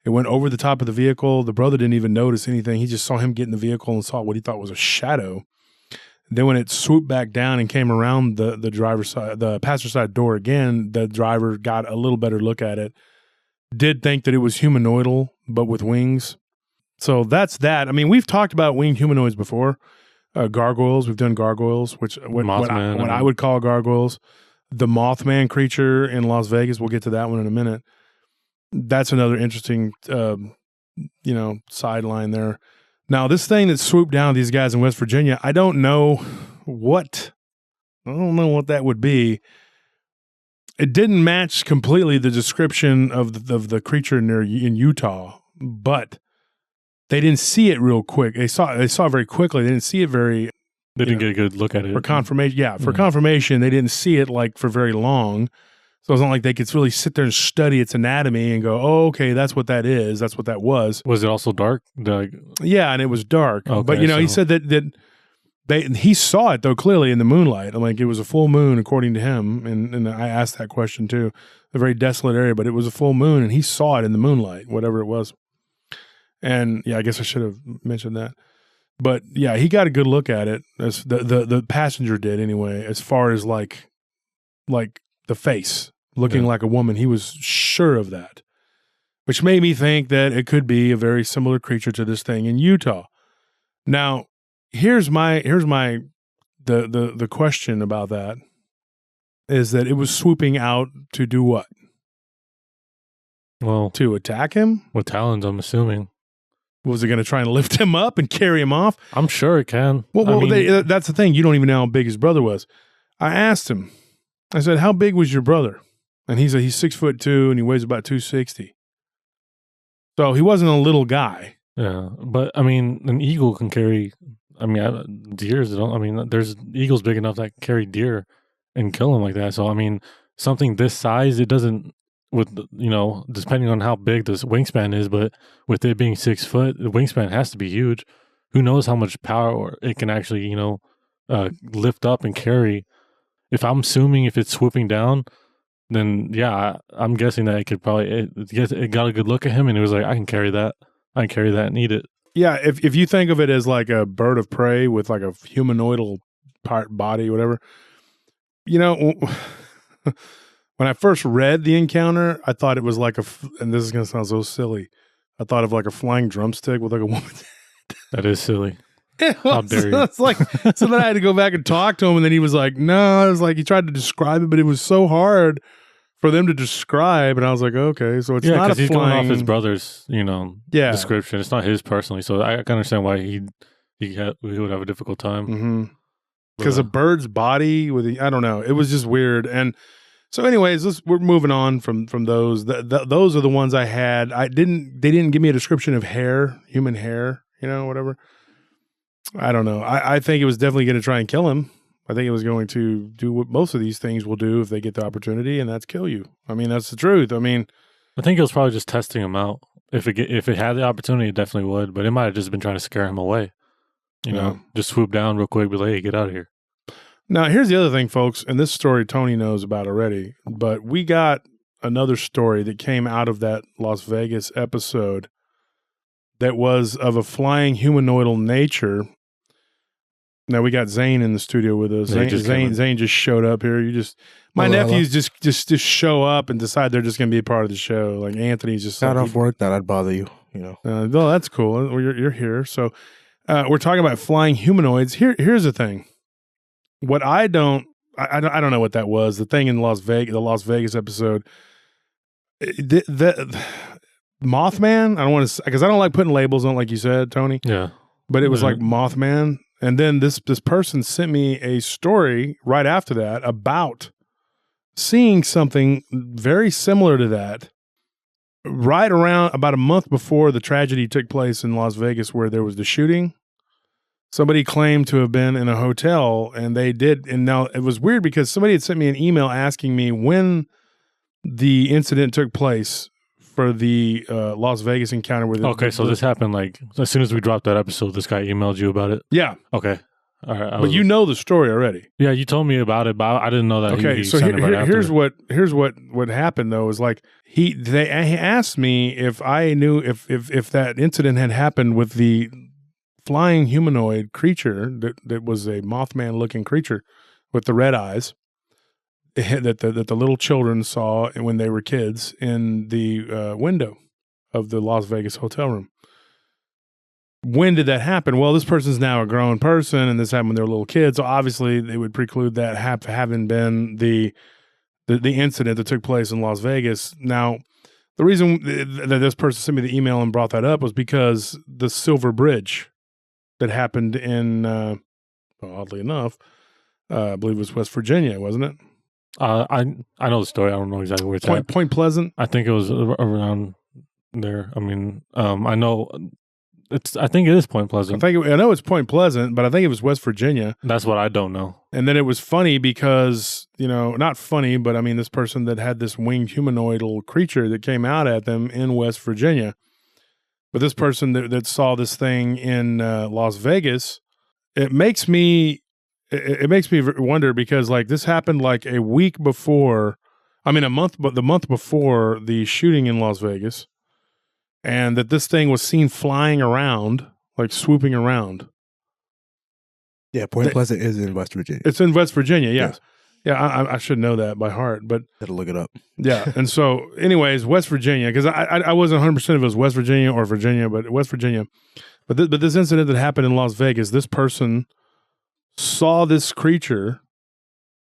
It went over the top of the vehicle. The brother didn't even notice anything. He just saw him get in the vehicle and saw what he thought was a shadow. Then when it swooped back down and came around the driver's side, the passenger side door again, the driver got a little better look at it. Did think that it was humanoidal, but with wings. So that's that. I mean, we've talked about winged humanoids before. Gargoyles. We've done gargoyles, what I would call gargoyles. The Mothman creature in Las Vegas. We'll get to that one in a minute. That's another interesting, sideline there. Now, this thing that swooped down these guys in West Virginia, I don't know what that would be. It didn't match completely the description of the creature in Utah, but they didn't see it real quick. They saw it very quickly. They didn't see it very. they didn't get a good look at it For confirmation. Yeah, for confirmation, they didn't see it like for very long. So it's not like they could really sit there and study its anatomy and go, "Oh, okay, that's what that is. That's what that was." Was it also dark? Yeah, and it was dark. Okay, But he said that he saw it though clearly in the moonlight. Like it was a full moon according to him. And I asked that question too. A very desolate area, but it was a full moon, and he saw it in the moonlight, whatever it was. And yeah, I guess I should have mentioned that. But yeah, he got a good look at it, as the passenger did anyway, as far as like the face looking like a woman. He was sure of that, which made me think that it could be a very similar creature to this thing in Utah. Now, here's the question about that is that it was swooping out to do what? Well, to attack him? with talons, I'm assuming. Was it going to try and lift him up and carry him off? I'm sure it can. Well, that's the thing. You don't even know how big his brother was. I asked him. I said, "How big was your brother?" And he said he's 6'2" and he weighs about 260. So he wasn't a little guy. Yeah, but I mean, an eagle can carry. I mean, deers don't. I mean, there's eagles big enough that can carry deer and kill them like that. So I mean, something this size, it doesn't. With depending on how big this wingspan is, but with it being 6 foot, the wingspan has to be huge. Who knows how much power it can actually lift up and carry. If I'm assuming if it's swooping down, then yeah, I'm guessing that it could probably it got a good look at him and it was like, I can carry that and eat it. Yeah, if you think of it as like a bird of prey with like a humanoidal body, whatever, when I first read the encounter, I thought it was like and this is going to sound so silly, I thought of like a flying drumstick with like a woman. That is silly. How dare you? It's like, so then I had to go back and talk to him, and then he was like, "No," I was like, he tried to describe it, but it was so hard for them to describe, and I was like, "Okay, so it's not a he's flying." going off his brother's, description. It's not his personally, so I can understand why he would have a difficult time. Because a bird's body I don't know, it was just weird, and so anyways, we're moving on from those. Those are the ones I had. They didn't give me a description of hair, human hair, whatever. I don't know. I think it was definitely going to try and kill him. I think it was going to do what most of these things will do if they get the opportunity, and that's kill you. I mean, that's the truth. I mean, I think it was probably just testing him out. If it had the opportunity, it definitely would. But it might have just been trying to scare him away. Just swoop down real quick, be like, "Hey, get out of here." Now, here's the other thing, folks, and this story Tony knows about already, but we got another story that came out of that Las Vegas episode that was of a flying humanoidal nature. Now we got Zane in the studio with us. Zane just showed up here. My nephews just show up and decide they're just going to be a part of the show. Like Anthony's just got off work, that I'd bother you. No, that's cool. You're here. So we're talking about flying humanoids. Here's the thing. what I don't know what that was. The thing in the Las Vegas episode, the Mothman. I don't want to, because I don't like putting labels on, like you said, Tony. Yeah. But it was like Mothman, and then this person sent me a story right after that about seeing something very similar to that. Right around about a month before the tragedy took place in Las Vegas, where there was the shooting. Somebody claimed to have been in a hotel, and they did. And now it was weird because somebody had sent me an email asking me when the incident took place for the Las Vegas encounter. Where so this happened like as soon as we dropped that episode. This guy emailed you about it. Yeah. Okay. All right. But you know the story already. Yeah, you told me about it, but I didn't know that. Okay, so here's what happened though. Is like he asked me if I knew if that incident had happened with the flying humanoid creature that was a Mothman looking creature with the red eyes that the little children saw when they were kids in the window of the Las Vegas hotel room. When did that happen? Well, this person's now a grown person, and this happened when they were little kids. So obviously, they would preclude that having been the incident that took place in Las Vegas. Now, the reason that this person sent me the email and brought that up was because the Silver Bridge that happened in, oddly enough, I believe it was West Virginia, wasn't it? I know the story. I don't know exactly where it's at. Point Pleasant. I think it was around there. I mean, I know. I think it is Point Pleasant. I know it's Point Pleasant, but I think it was West Virginia. That's what I don't know. And then it was funny because, not funny, but I mean, this person that had this winged humanoidal creature that came out at them in West Virginia. But this person that saw this thing in Las Vegas, it makes me wonder because like this happened like a week before, the month before the shooting in Las Vegas. And that this thing was seen flying around, like swooping around. Yeah, Point Pleasant is in West Virginia. It's in West Virginia, yes. Yeah, I should know that by heart, but... Gotta look it up. Yeah, and so, anyways, West Virginia, because I wasn't 100% if it was West Virginia or Virginia, but West Virginia. But this incident that happened in Las Vegas, this person saw this creature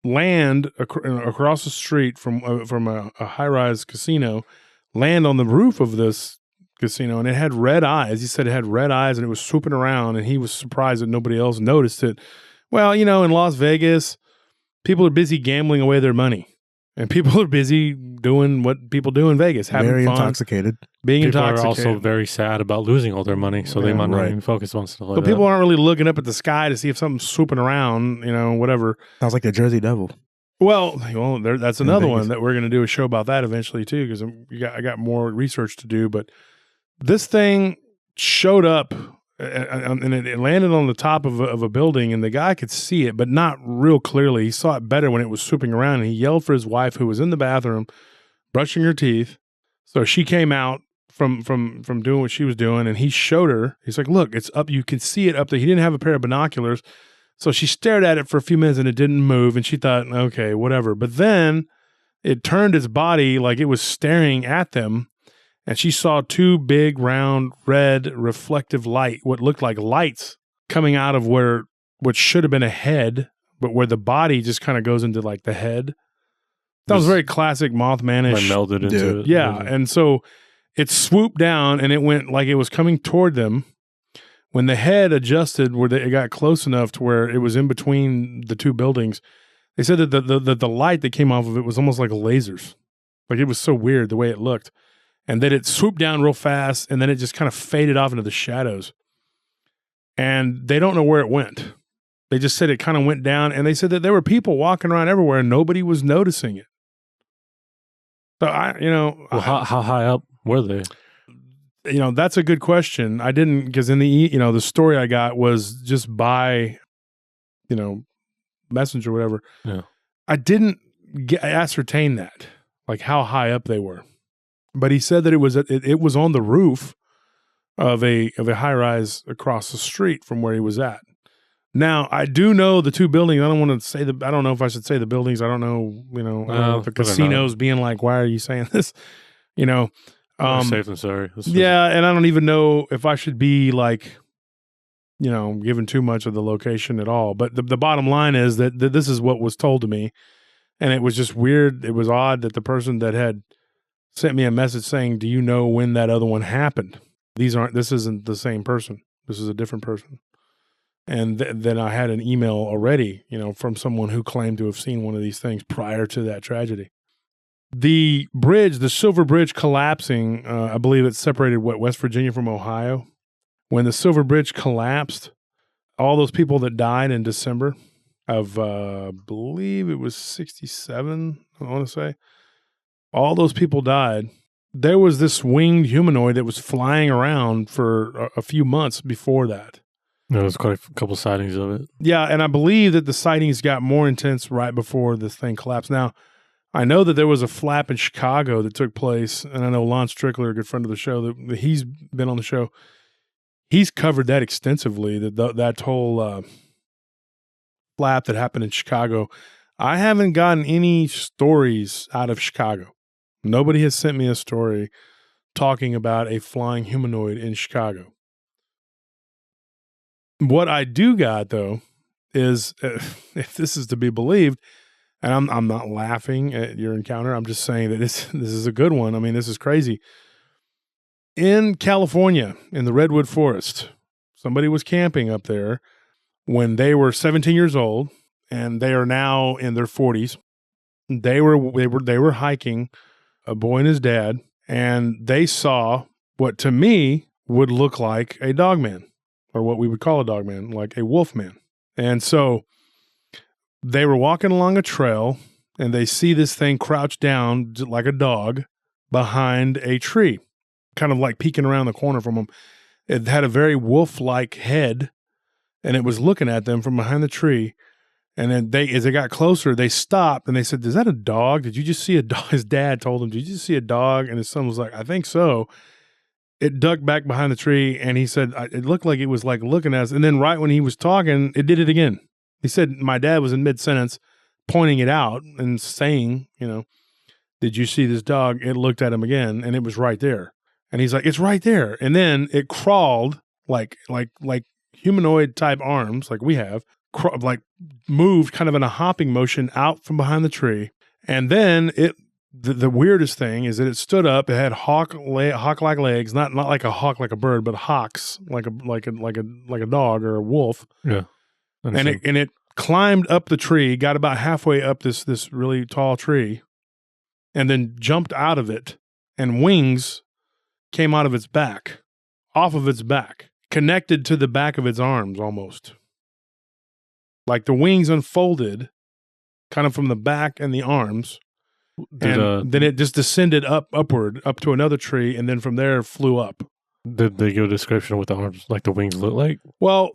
land across the street from a high-rise casino, land on the roof of this casino, and it had red eyes. He said it had red eyes and it was swooping around, and he was surprised that nobody else noticed it. Well, in Las Vegas, people are busy gambling away their money, and people are busy doing what people do in Vegas, having very fun, intoxicated. Being people intoxicated. Are also very sad about losing all their money, so they might not even focus on stuff like that. But people aren't really looking up at the sky to see if something's swooping around, whatever. Sounds like the Jersey Devil. Well, that's another one that we're going to do a show about that eventually too, because I got more research to do, but this thing showed up and it landed on the top of a building, and the guy could see it, but not real clearly. He saw it better when it was swooping around, and he yelled for his wife, who was in the bathroom brushing her teeth. So she came out from doing what she was doing, and he showed her. He's like, "Look, it's up. You can see it up there." He didn't have a pair of binoculars, so she stared at it for a few minutes, and it didn't move, and she thought, "Okay, whatever." But then it turned its body like it was staring at them. And she saw two big, round, red, reflective what looked like lights coming out of what should have been a head, but where the body just kind of goes into like the head. That was very classic Mothman-ish. Melded into it. Yeah, and so it swooped down and it went like it was coming toward them. When the head adjusted, it got close enough to where it was in between the two buildings, they said that the light that came off of it was almost like lasers. Like it was so weird the way it looked. And then it swooped down real fast, and then it just kind of faded off into the shadows. And they don't know where it went. They just said it kind of went down, and they said that there were people walking around everywhere, and nobody was noticing it. So how high up were they? That's a good question. I didn't, because in the story I got was just by, messenger or whatever. Yeah. I didn't ascertain that, like how high up they were. But he said that it was on the roof of a high rise across the street from where he was at. Now I do know the two buildings. I don't want to say I don't know if I should say the buildings. I don't know. I don't know if the casinos being like, why are you saying this? Safe and sorry. Yeah, and I don't even know if I should be like given too much of the location at all. But the bottom line is that this is what was told to me. And it was just weird. It was odd that the person that had sent me a message saying, do you know when that other one happened? This isn't the same person. This is a different person. And then I had an email already, from someone who claimed to have seen one of these things prior to that tragedy. The bridge, the Silver Bridge collapsing, I believe it separated West Virginia from Ohio. When the Silver Bridge collapsed, all those people that died in December of, I believe it was 67, I want to say, all those people died. There was this winged humanoid that was flying around for a few months before that. There was quite a couple sightings of it. Yeah, and I believe that the sightings got more intense right before this thing collapsed. Now, I know that there was a flap in Chicago that took place, and I know Lon Strickler, a good friend of the show, that he's been on the show. He's covered that extensively, that whole flap that happened in Chicago. I haven't gotten any stories out of Chicago. Nobody has sent me a story talking about a flying humanoid in Chicago. What I do got, though, is if this is to be believed, and I'm not laughing at your encounter, I'm just saying that this is a good one. I mean, this is crazy. In California, in the Redwood Forest, somebody was camping up there when they were 17 years old, and they are now in their 40s. They were hiking, a boy and his dad, and they saw what to me would look like a dogman, or what we would call a dogman, like a wolf man. And so they were walking along a trail, and they see this thing crouched down like a dog behind a tree, kind of like peeking around the corner from them. It had a very wolf-like head, and it was looking at them from behind the tree. And then as they got closer, they stopped, and they said, "Is that a dog? Did you just see a dog?" His dad told him, "Did you just see a dog?" And his son was like, "I think so." It ducked back behind the tree, and he said, it looked like it was like looking at us. And then right when he was talking, it did it again. He said, my dad was in mid-sentence pointing it out and saying, "Did you see this dog?" It looked at him again, and it was right there. And he's like, "It's right there." And then it crawled like humanoid type arms, like we have, like moved kind of in a hopping motion out from behind the tree. And then the weirdest thing is that it stood up. It had hawk-like legs, not like a hawk like a bird, but hawks like a dog or a wolf. Yeah. And it climbed up the tree, got about halfway up this really tall tree, and then jumped out of it, and wings came out of its back, off of its back, connected to the back of its arms almost. Like the wings unfolded kind of from the back and the arms, and then it just descended upward up to another tree, and then from there flew up. Did they give a description of what the arms, like the wings, look like? Well,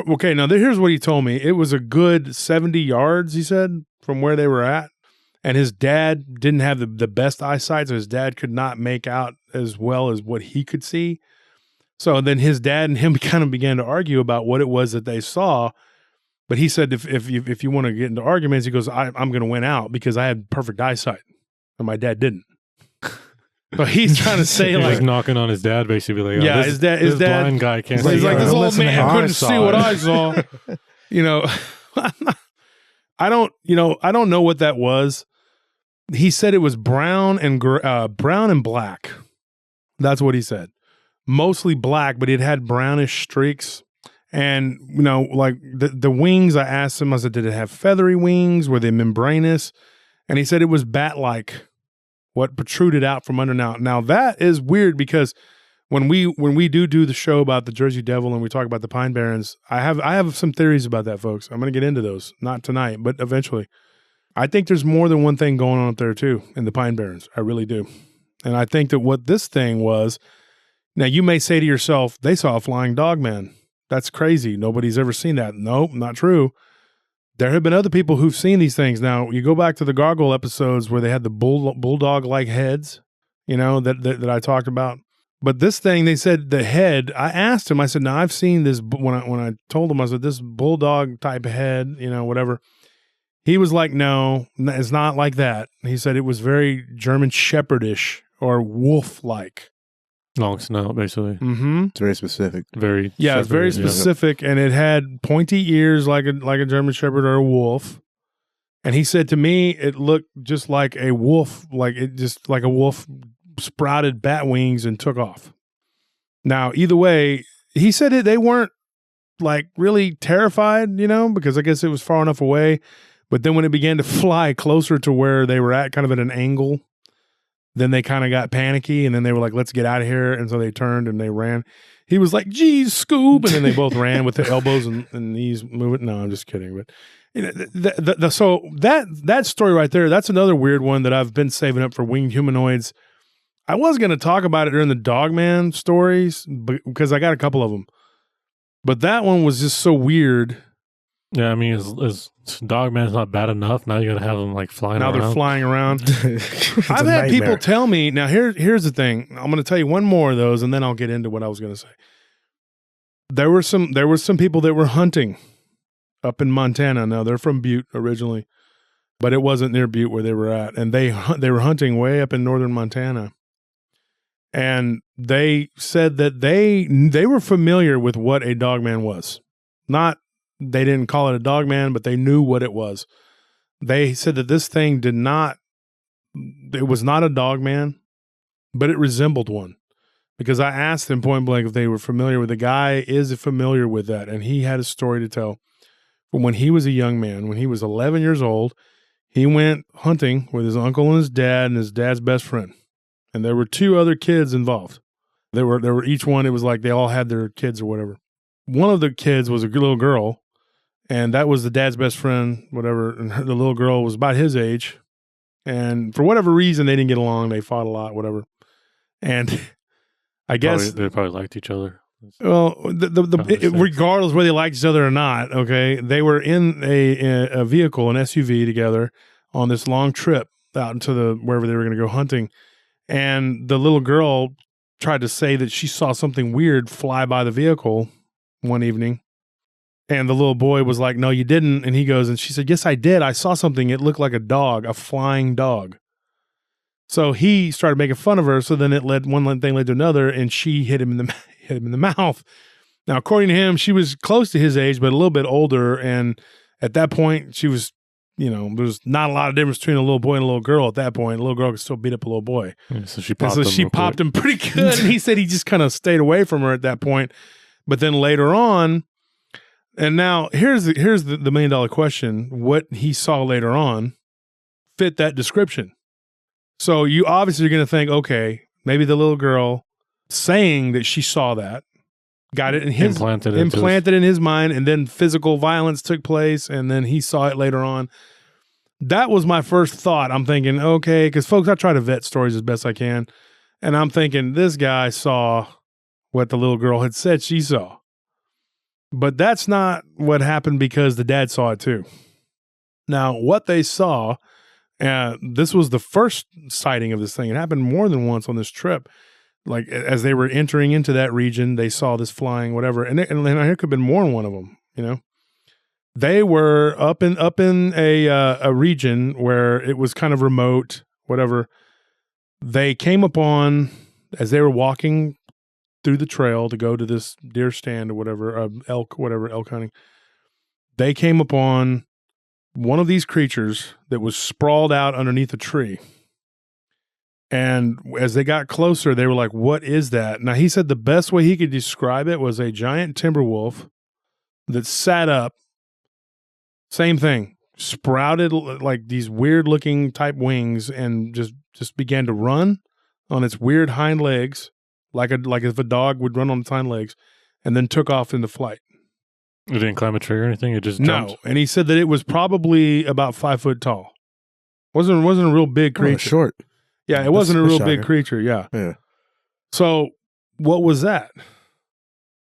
okay, now here's what he told me. It was a good 70 yards, he said, from where they were at. And his dad didn't have the best eyesight, so his dad could not make out as well as what he could see. So then his dad and him kind of began to argue about what it was that they saw. But he said, if you want to get into arguments, he goes, I'm going to win out because I had perfect eyesight, and my dad didn't. But he's trying to say, like, like, knocking on his dad, basically, like, oh, yeah, this his dad, blind guy can't. He's like, this old man couldn't saw see what it. I saw. I don't know what that was. He said it was brown and black. That's what he said. Mostly black, but it had brownish streaks. And, like the wings, I asked him, I said, did it have feathery wings? Were they membranous? And he said it was bat-like, what protruded out from under. Now that is weird because when we do the show about the Jersey Devil and we talk about the Pine Barrens, I have some theories about that, folks. I'm going to get into those, not tonight, but eventually. I think there's more than one thing going on up there too in the Pine Barrens. I really do. And I think that what this thing was, now you may say to yourself, they saw a flying dog man. That's crazy. Nobody's ever seen that. Nope, not true. There have been other people who've seen these things. Now, you go back to the Gargoyle episodes where they had the bulldog-like heads, that I talked about. But this thing, they said the head, I asked him, I said, now I've seen this, when I told him, I said, this bulldog-type head, whatever. He was like, no, it's not like that. He said it was very German Shepherdish or wolf-like. Long snout, basically. Mm-hmm. It's very specific. Very. Yeah, it's very separated, specific, and it had pointy ears like a German Shepherd or a wolf. And he said to me, it looked just like a wolf, like a wolf sprouted bat wings and took off. Now, either way, he said they weren't like really terrified, because I guess it was far enough away. But then when it began to fly closer to where they were at, kind of at an angle, then they kind of got panicky, and then they were like, let's get out of here. And so they turned and they ran. He was like, geez, Scoob. And then they both ran with their elbows and knees moving. No, I'm just kidding. But so that story right there, that's another weird one that I've been saving up for winged humanoids. I was going to talk about it during the Dogman stories because I got a couple of them. But that one was just so weird. Yeah, I mean, is Dogman's not bad enough. Now you got to have them like flying around. Now they're flying around. I've had people tell me, now here's the thing. I'm going to tell you one more of those, and then I'll get into what I was going to say. There were some people that were hunting up in Montana. Now, they're from Butte originally, but it wasn't near Butte where they were at. And they were hunting way up in northern Montana. And they said that they were familiar with what a dogman was. They didn't call it a dogman, but they knew what it was. They said that this thing it was not a dogman, but it resembled one. Because I asked them point blank if they were familiar with the guy is familiar with that. And he had a story to tell. From when he was a young man, when he was 11 years old, he went hunting with his uncle and his dad's best friend. And there were two other kids involved. There were each one, it was like they all had their kids or whatever. One of the kids was a little girl, and that was the dad's best friend, whatever. And the little girl was about his age. And for whatever reason, they didn't get along. They fought a lot, whatever. And I guess they probably liked each other. Well, regardless whether they liked each other or not, okay, they were in a vehicle, an SUV together on this long trip out into wherever they were going to go hunting. And the little girl tried to say that she saw something weird fly by the vehicle one evening. And the little boy was like, no, you didn't. And he goes, and she said, yes, I did. I saw something. It looked like a dog, a flying dog. So he started making fun of her. So then one thing led to another, and she hit him in the mouth. Now, according to him, she was close to his age, but a little bit older. And at that point, she was, there's not a lot of difference between a little boy and a little girl at that point. A little girl could still beat up a little boy. Yeah, so she popped him pretty good. And he said he just kind of stayed away from her at that point. But then later on, and now here's the $1 million question. What he saw later on fit that description. So you obviously are going to think, okay, maybe the little girl saying that she saw that got it in his implanted in his mind, and then physical violence took place, and then he saw it later on. That was my first thought. I'm thinking, okay, because folks, I try to vet stories as best I can, and I'm thinking this guy saw what the little girl had said she saw. But that's not what happened, because the dad saw it too. Now, what they saw, this was the first sighting of this thing. It happened more than once on this trip. Like, as they were entering into that region, they saw this flying, whatever. And there could have been more than one of them, They were up in a region where it was kind of remote, whatever. They came upon, as they were walking through the trail to go to this deer stand or whatever, elk hunting, they came upon one of these creatures that was sprawled out underneath a tree. And as they got closer, they were like, what is that? Now, he said the best way he could describe it was a giant timber wolf that sat up. Same thing, sprouted like these weird looking type wings, and just began to run on its weird hind legs, like if a dog would run on its hind legs, and then took off into flight. It didn't climb a tree or anything? It just jumped? No, and he said that it was probably about 5 foot tall. Wasn't a real big creature. Short. Yeah, it wasn't a real big creature. Yeah. So what was that?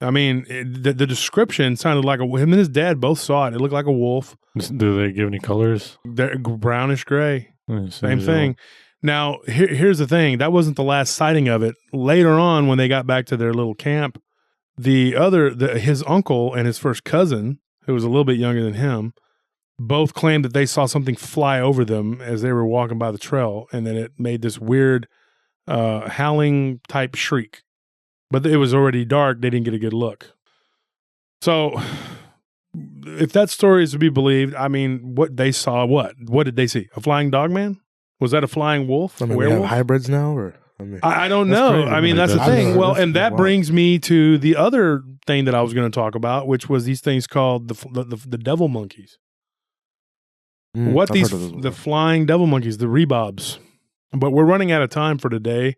I mean, the description sounded like him and his dad both saw it. It looked like a wolf. Do they give any colors? They're brownish gray. Same thing. Now, here's the thing. That wasn't the last sighting of it. Later on, when they got back to their little camp, his uncle and his first cousin, who was a little bit younger than him, both claimed that they saw something fly over them as they were walking by the trail, and then it made this weird howling type shriek. but it was already dark. They didn't get a good look. So if that story is to be believed, I mean, what they saw, what did they see? A flying dog man? Was that a flying wolf? I mean, we werewolf? have hybrids now, or I don't that's know. crazy. I mean, that's the That's thing. bizarre. Well, That's and that wild. brings me to the other thing that I was going to talk about, which was these things called the devil monkeys. What I've these heard of those the before. flying devil monkeys, the rebobs. But we're running out of time for today.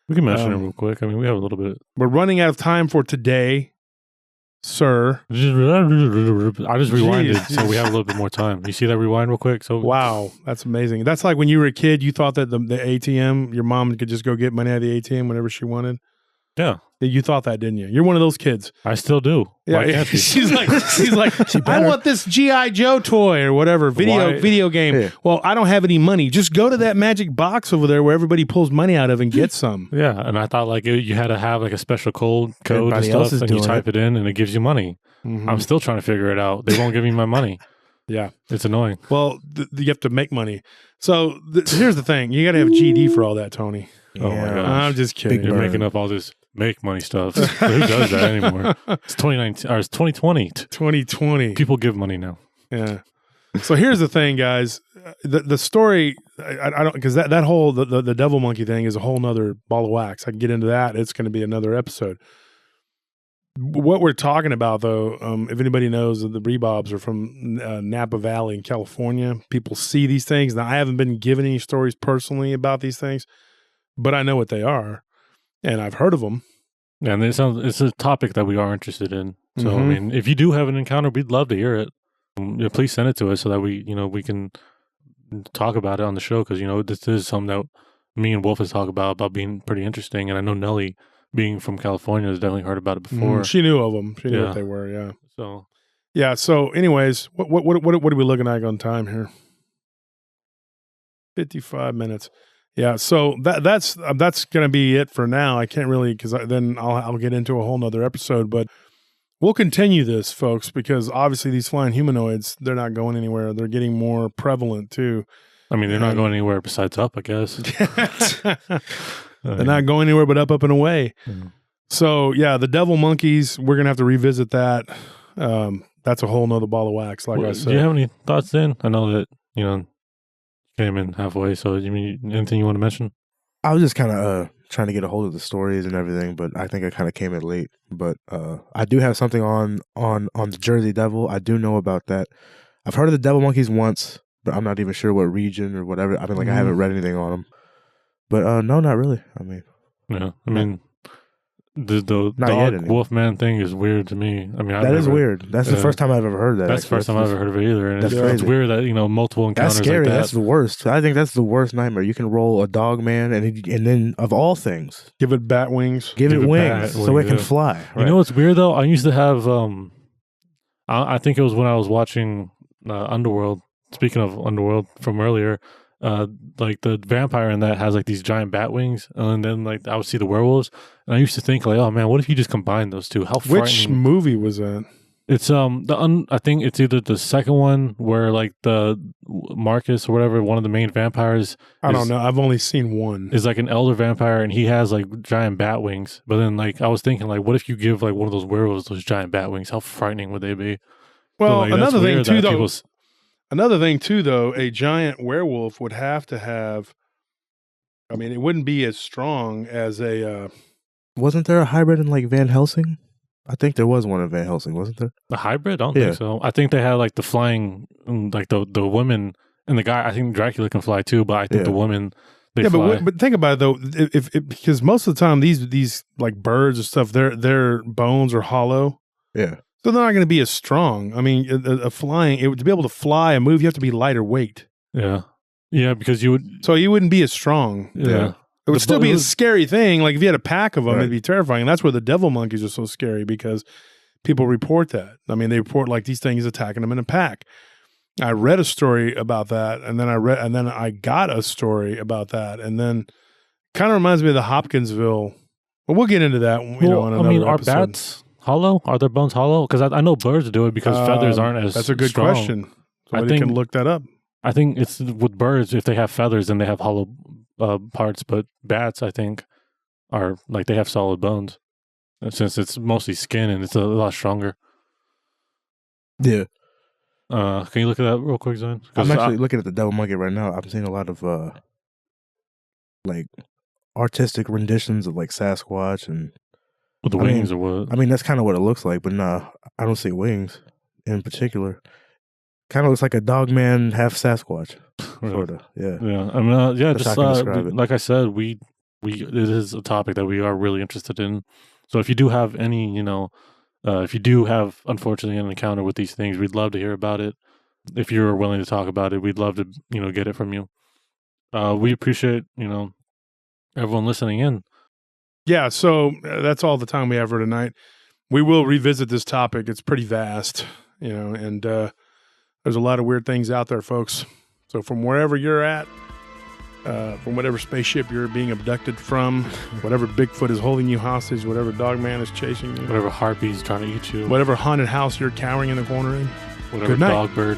We can mention it real quick. I mean, we have a little bit. We're running out of time for today, sir. I just rewinded, Jeez. so we have a little bit more time. You see that rewind real quick? So Wow, that's amazing. That's like when you were a kid, you thought that the ATM, your mom could just go get money out of the ATM whenever she wanted. yeah, You thought that, didn't you? You're one of those kids. I still do. Yeah, Why can't you? she's like, I better. want this G.I. Joe toy or whatever Why- video game. Yeah. Well, I don't have any money. Just go to that magic box over there where everybody pulls money out of and get some. Yeah, and I thought like you had to have like a special code Everybody and else stuff, is and you doing type it in, and it gives you money. Mhm. I'm still trying to figure it out. They won't give me my money. Yeah. It's annoying. Well, you have to make money. So here's the thing: you got to have GD for all that, Tony. Oh my Yeah. gosh. I'm just kidding. You're Burn. making up all this make money stuff. Who does that anymore? It's 2019 or it's 2020. 2020. People give money now. Yeah. So here's the thing, guys. The story, I don't, because that whole the devil monkey thing is a whole nother ball of wax. I can get into that. It's going to be another episode. What we're talking about, though, if anybody knows, the rebobs are from Napa Valley in California. People see these things. Now, I haven't been given any stories personally about these things, but I know what they are, and I've heard of them. And it's a topic that we are interested in. So I Mhm. mean, if you do have an encounter, we'd love to hear it. Yeah, please send it to us so that we can talk about it on the show, because this is something that me and Wolf has talked about being pretty interesting. And I know Nelly, being from California, has definitely heard about it before. She knew of them. She knew Yeah. what they were. Yeah. So Yeah. So, anyways, what are we looking at on time here? 55 minutes. Yeah. So that's going to be it for now. I can't really, because then I'll get into a whole nother episode, but we'll continue this, folks, because obviously these flying humanoids, they're not going anywhere. They're getting more prevalent too. I mean, they're not And- going anywhere besides up, I guess. They're not going anywhere but up and away. Mm. So yeah, the devil monkeys, we're gonna have to revisit that. That's a whole nother ball of wax, like I Well, said. do you have any thoughts then? I know that came in halfway. So you mean anything you want to mention? I was just kind of trying to get a hold of the stories and everything, but I think I kind of came in late. But I do have something on the Jersey Devil. I do know about that. I've heard of the devil monkeys once, but I'm not even sure what region or whatever. I mean, like I haven't read anything on them. But no, not really. I mean, Yeah, I mean, the Not yet, dog anyway. Wolfman thing is weird to me. I mean, that is weird. That's the Yeah. first time I've ever heard that. That's the first time I've ever heard of it either. And That's it's crazy. weird that multiple encounters That's scary. like that. That's the worst. I think that's the worst nightmare. You can roll a dog man, and then of all things, Give it bat wings. give Give it it wings bat so it wings, can yeah. fly. You know what's weird though? I used to have I think it was when I was watching Underworld. Speaking of Underworld from earlier, like the vampire in that has like these giant bat wings, and then like I would see the werewolves, and I used to think like, oh man, what if you just combine those two? How Which frightening! movie was that? It's I think it's either the second one where like the Marcus or whatever, one of the main vampires I don't is- know. I've only seen one. is like an elder vampire, and he has like giant bat wings. But then like I was thinking like, what if you give like one of those werewolves those giant bat wings? How frightening would they be? Well, But, like, that's another thing weird too, that though. people Another thing too, though, a giant werewolf would have to have. I mean, it wouldn't be as strong as a. Wasn't there a hybrid in like Van Helsing? I think there was one in Van Helsing, wasn't there? The hybrid? I don't Yeah. think so. I think they had like the flying, like the women and the guy. I think Dracula can fly too, but I think Yeah. the women they Yeah, fly. but think about it though. If because most of the time these like birds and stuff, their bones are hollow, Yeah. so they're not going to be as strong. I mean, a flying to be able to fly and move, you have to be lighter weight, yeah, because you would. so you wouldn't be as strong. Yeah, It would The still bu- be it a was- scary thing. Like if you had a pack of them, Right. it'd be terrifying. And that's where the devil monkeys are so scary, because people report that. I mean, they report like these things attacking them in a pack. I read a story about that, and then I got a story about that, and then kind of reminds me of the Hopkinsville. Well, we'll get into that. On another are episode. bats hollow? Are their bones hollow? Because I know birds do it because feathers aren't as. That's a good strong. question. I Somebody can think- look that up. I think it's with birds. If they have feathers, then they have hollow parts. But bats, I think, are like they have solid bones. since it's mostly skin and it's a lot stronger. Yeah. Can you look at that real quick, Zane? I'm actually looking at the devil monkey right now. I'm seeing a lot of like artistic renditions of like Sasquatch and with the wings or what? I mean, that's kind of what it looks like, but nah, I don't see wings in particular. Kind of looks like a dog man, half Sasquatch, sort of. Yeah. Yeah. I mean, yeah. That's just how I can describe it. like I said, it is a topic that we are really interested in. So if you do have any, if you do have unfortunately an encounter with these things, we'd love to hear about it. If you're willing to talk about it, we'd love to, get it from you. We appreciate, everyone listening in. Yeah, so that's all the time we have for tonight. We will revisit this topic. It's pretty vast, and there's a lot of weird things out there, folks. So from wherever you're at, from whatever spaceship you're being abducted from, whatever Bigfoot is holding you hostage, whatever dogman is chasing you, whatever harpy is trying to eat you, whatever haunted house you're cowering in the corner in, whatever dog bird.